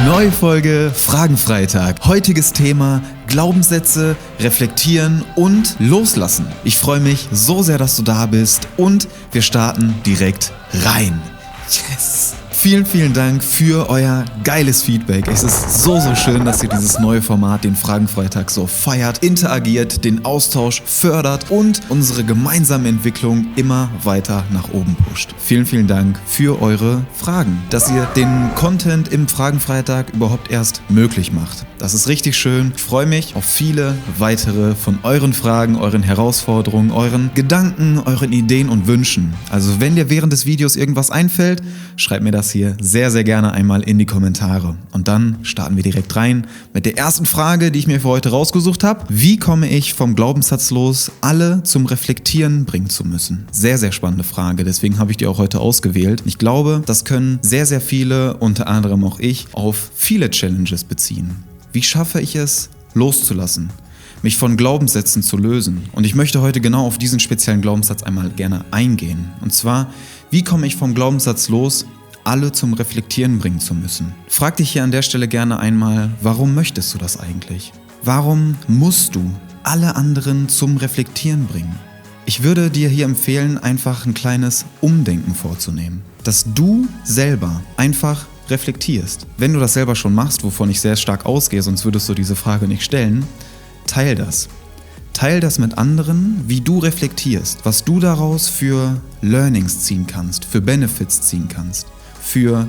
Neue Folge Fragenfreitag. Heutiges Thema Glaubenssätze, reflektieren und loslassen. Ich freue mich so sehr, dass du da bist und wir starten direkt rein. Yes! Vielen, vielen Dank für euer geiles Feedback. Es ist so schön, dass ihr dieses neue Format, den Fragenfreitag, so feiert, interagiert, den Austausch fördert und unsere gemeinsame Entwicklung immer weiter nach oben pusht. Vielen, vielen Dank für eure Fragen, dass ihr den Content im Fragenfreitag überhaupt erst möglich macht. Das ist richtig schön. Ich freue mich auf viele weitere von euren Fragen, euren Herausforderungen, euren Gedanken, euren Ideen und Wünschen. Also wenn dir während des Videos irgendwas einfällt, schreibt mir das hier sehr, sehr gerne einmal in die Kommentare. Und dann starten wir direkt rein mit der ersten Frage, die ich mir für heute rausgesucht habe. Wie komme ich vom Glaubenssatz los, alle zum Reflektieren bringen zu müssen? Sehr, sehr spannende Frage. Deswegen habe ich die auch heute ausgewählt. Ich glaube, das können sehr, sehr viele, unter anderem auch ich, auf viele Challenges beziehen. Wie schaffe ich es, loszulassen? Mich von Glaubenssätzen zu lösen. Und ich möchte heute genau auf diesen speziellen Glaubenssatz einmal gerne eingehen. Und zwar, wie komme ich vom Glaubenssatz los, alle zum Reflektieren bringen zu müssen? Frag dich hier an der Stelle gerne einmal, warum möchtest du das eigentlich? Warum musst du alle anderen zum Reflektieren bringen? Ich würde dir hier empfehlen, einfach ein kleines Umdenken vorzunehmen. Dass du selber einfach reflektierst. Wenn du das selber schon machst, wovon ich sehr stark ausgehe, sonst würdest du diese Frage nicht stellen, teil das. Teil das mit anderen, wie du reflektierst, was du daraus für Learnings ziehen kannst, für Benefits ziehen kannst, für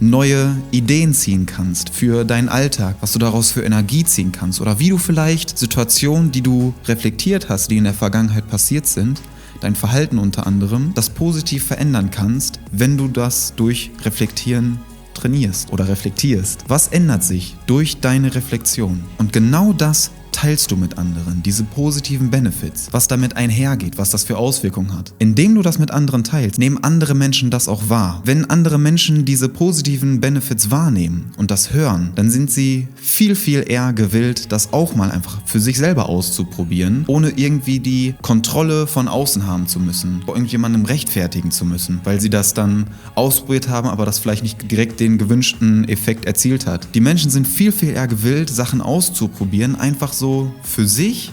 neue Ideen ziehen kannst, für deinen Alltag, was du daraus für Energie ziehen kannst oder wie du vielleicht Situationen, die du reflektiert hast, die in der Vergangenheit passiert sind, dein Verhalten unter anderem, das positiv verändern kannst, wenn du das durch Reflektieren trainierst oder reflektierst. Was ändert sich durch deine Reflexion? Und genau das teilst du mit anderen, diese positiven Benefits, was damit einhergeht, was das für Auswirkungen hat. Indem du das mit anderen teilst, nehmen andere Menschen das auch wahr. Wenn andere Menschen diese positiven Benefits wahrnehmen und das hören, dann sind sie viel, viel eher gewillt, das auch mal einfach für sich selber auszuprobieren, ohne irgendwie die Kontrolle von außen haben zu müssen, vor irgendjemandem rechtfertigen zu müssen, weil sie das dann ausprobiert haben, aber das vielleicht nicht direkt den gewünschten Effekt erzielt hat. Die Menschen sind viel, viel eher gewillt, Sachen auszuprobieren, einfach so für sich,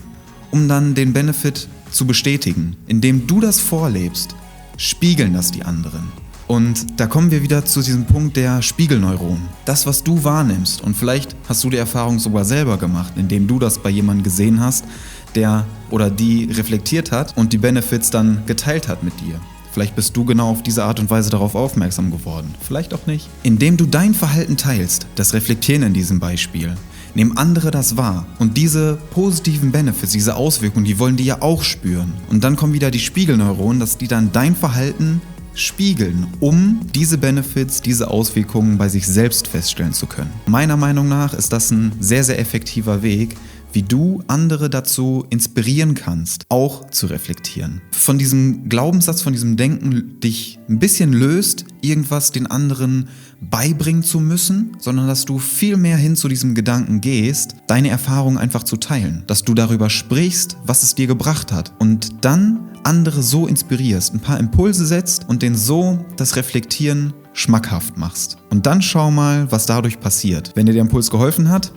um dann den Benefit zu bestätigen. Indem du das vorlebst, spiegeln das die anderen. Und da kommen wir wieder zu diesem Punkt der Spiegelneuronen. Das, was du wahrnimmst, und vielleicht hast du die Erfahrung sogar selber gemacht, indem du das bei jemandem gesehen hast, der oder die reflektiert hat und die Benefits dann geteilt hat mit dir. Vielleicht bist du genau auf diese Art und Weise darauf aufmerksam geworden. Vielleicht auch nicht. Indem du dein Verhalten teilst, das Reflektieren in diesem Beispiel, nehmen andere das wahr. Und diese positiven Benefits, diese Auswirkungen, die wollen die ja auch spüren. Und dann kommen wieder die Spiegelneuronen, dass die dann dein Verhalten spiegeln, um diese Benefits, diese Auswirkungen bei sich selbst feststellen zu können. Meiner Meinung nach ist das ein sehr, sehr effektiver Weg, wie du andere dazu inspirieren kannst, auch zu reflektieren. Von diesem Glaubenssatz, von diesem Denken dich ein bisschen löst, irgendwas den anderen beibringen zu müssen, sondern dass du viel mehr hin zu diesem Gedanken gehst, deine Erfahrungen einfach zu teilen. Dass du darüber sprichst, was es dir gebracht hat und dann andere so inspirierst, ein paar Impulse setzt und denen so das Reflektieren schmackhaft machst. Und dann schau mal, was dadurch passiert. Wenn dir der Impuls geholfen hat,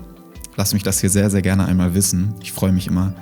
lass mich das hier sehr, sehr gerne einmal wissen. Ich freue mich immer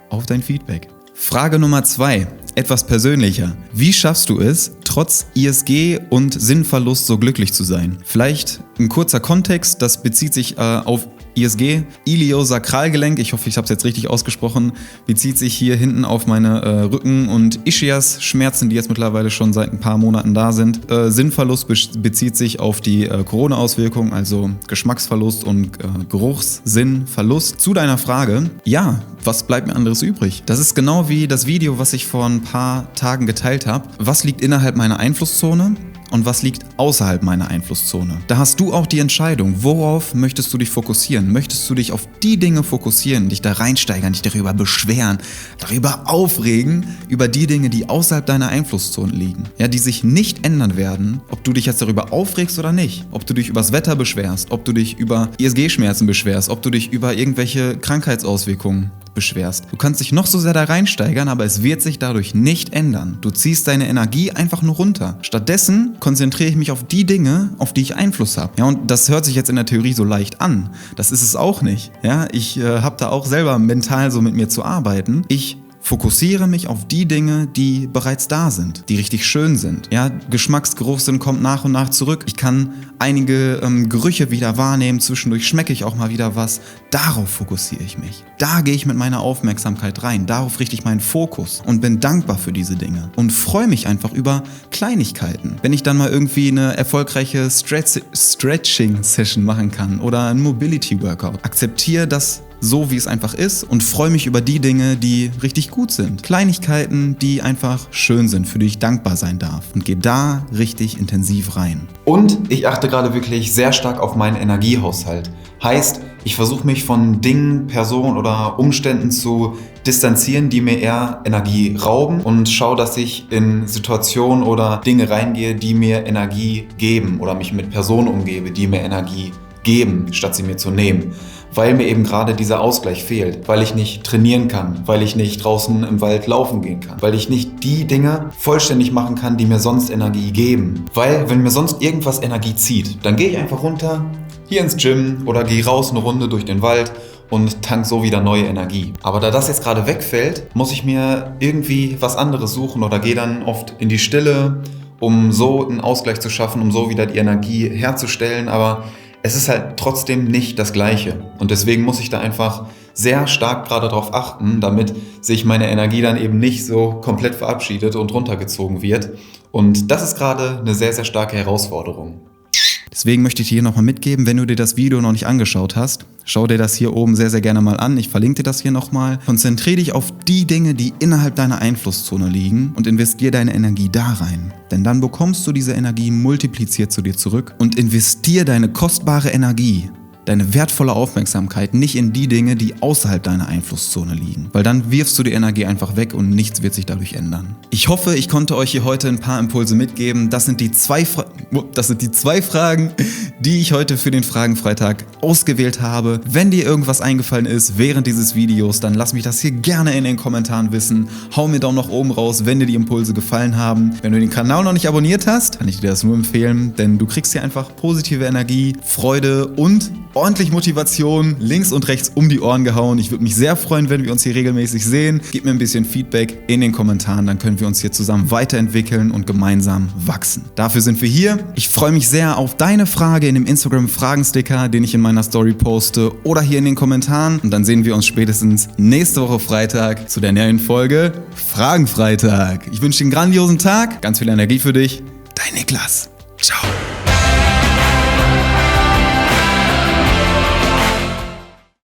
auf dein Feedback. Frage Nummer 2, etwas persönlicher. Wie schaffst du es, trotz ISG und Sinnverlust so glücklich zu sein? Vielleicht ein kurzer Kontext, das bezieht sich auf ISG, Iliosakralgelenk, ich hoffe, ich habe es jetzt richtig ausgesprochen, bezieht sich hier hinten auf meine Rücken- und Ischias-Schmerzen, die jetzt mittlerweile schon seit ein paar Monaten da sind. Sinnverlust bezieht sich auf die Corona-Auswirkungen, also Geschmacksverlust und Geruchssinnverlust. Zu deiner Frage, ja, was bleibt mir anderes übrig? Das ist genau wie das Video, was ich vor ein paar Tagen geteilt habe. Was liegt innerhalb meiner Einflusszone? Und was liegt außerhalb meiner Einflusszone? Da hast du auch die Entscheidung, worauf möchtest du dich fokussieren? Möchtest du dich auf die Dinge fokussieren, dich da reinsteigern, dich darüber beschweren, darüber aufregen, über die Dinge, die außerhalb deiner Einflusszone liegen? Ja, die sich nicht ändern werden, ob du dich jetzt darüber aufregst oder nicht. Ob du dich übers Wetter beschwerst, ob du dich über ISG-Schmerzen beschwerst, ob du dich über irgendwelche Krankheitsauswirkungen beschwerst. Du kannst dich noch so sehr da reinsteigern, aber es wird sich dadurch nicht ändern. Du ziehst deine Energie einfach nur runter. Stattdessen konzentriere ich mich auf die Dinge, auf die ich Einfluss habe. Ja, und das hört sich jetzt in der Theorie so leicht an. Das ist es auch nicht. Ja, ich habe da auch selber mental so mit mir zu arbeiten. Ich fokussiere mich auf die Dinge, die bereits da sind, die richtig schön sind. Ja, Geschmacksgeruchssinn kommt nach und nach zurück. Ich kann einige Gerüche wieder wahrnehmen. Zwischendurch schmecke ich auch mal wieder was. Darauf fokussiere ich mich. Da gehe ich mit meiner Aufmerksamkeit rein. Darauf richte ich meinen Fokus und bin dankbar für diese Dinge und freue mich einfach über Kleinigkeiten. Wenn ich dann mal irgendwie eine erfolgreiche Stretching-Session machen kann oder ein Mobility-Workout, akzeptiere das so, wie es einfach ist und freue mich über die Dinge, die richtig gut sind. Kleinigkeiten, die einfach schön sind, für die ich dankbar sein darf und gehe da richtig intensiv rein. Und ich achte gerade wirklich sehr stark auf meinen Energiehaushalt. Heißt, ich versuche mich von Dingen, Personen oder Umständen zu distanzieren, die mir eher Energie rauben und schaue, dass ich in Situationen oder Dinge reingehe, die mir Energie geben oder mich mit Personen umgebe, die mir Energie geben, statt sie mir zu nehmen. Weil mir eben gerade dieser Ausgleich fehlt, weil ich nicht trainieren kann, weil ich nicht draußen im Wald laufen gehen kann, weil ich nicht die Dinge vollständig machen kann, die mir sonst Energie geben. Weil wenn mir sonst irgendwas Energie zieht, dann gehe ich einfach runter, hier ins Gym oder gehe raus eine Runde durch den Wald und tank so wieder neue Energie. Aber da das jetzt gerade wegfällt, muss ich mir irgendwie was anderes suchen oder gehe dann oft in die Stille, um so einen Ausgleich zu schaffen, um so wieder die Energie herzustellen, aber es ist halt trotzdem nicht das Gleiche und deswegen muss ich da einfach sehr stark gerade darauf achten, damit sich meine Energie dann eben nicht so komplett verabschiedet und runtergezogen wird und das ist gerade eine sehr, sehr starke Herausforderung. Deswegen möchte ich dir hier nochmal mitgeben, wenn du dir das Video noch nicht angeschaut hast, schau dir das hier oben sehr, sehr gerne mal an. Ich verlinke dir das hier nochmal. Konzentriere dich auf die Dinge, die innerhalb deiner Einflusszone liegen und investiere deine Energie da rein. Denn dann bekommst du diese Energie multipliziert zu dir zurück und investiere deine kostbare Energie, deine wertvolle Aufmerksamkeit nicht in die Dinge, die außerhalb deiner Einflusszone liegen. Weil dann wirfst du die Energie einfach weg und nichts wird sich dadurch ändern. Ich hoffe, ich konnte euch hier heute ein paar Impulse mitgeben. Das sind die zwei Fragen, die ich heute für den Fragenfreitag ausgewählt habe. Wenn dir irgendwas eingefallen ist während dieses Videos, dann lass mich das hier gerne in den Kommentaren wissen. Hau mir Daumen nach oben raus, wenn dir die Impulse gefallen haben. Wenn du den Kanal noch nicht abonniert hast, kann ich dir das nur empfehlen, denn du kriegst hier einfach positive Energie, Freude und ordentlich Motivation links und rechts um die Ohren gehauen. Ich würde mich sehr freuen, wenn wir uns hier regelmäßig sehen. Gib mir ein bisschen Feedback in den Kommentaren, dann können wir uns hier zusammen weiterentwickeln und gemeinsam wachsen. Dafür sind wir hier. Ich freue mich sehr auf deine Frage in dem Instagram-Fragensticker, den ich in meiner Story poste oder hier in den Kommentaren. Und dann sehen wir uns spätestens nächste Woche Freitag zu der neuen Folge Fragenfreitag. Ich wünsche dir einen grandiosen Tag, ganz viel Energie für dich. Dein Niklas. Ciao.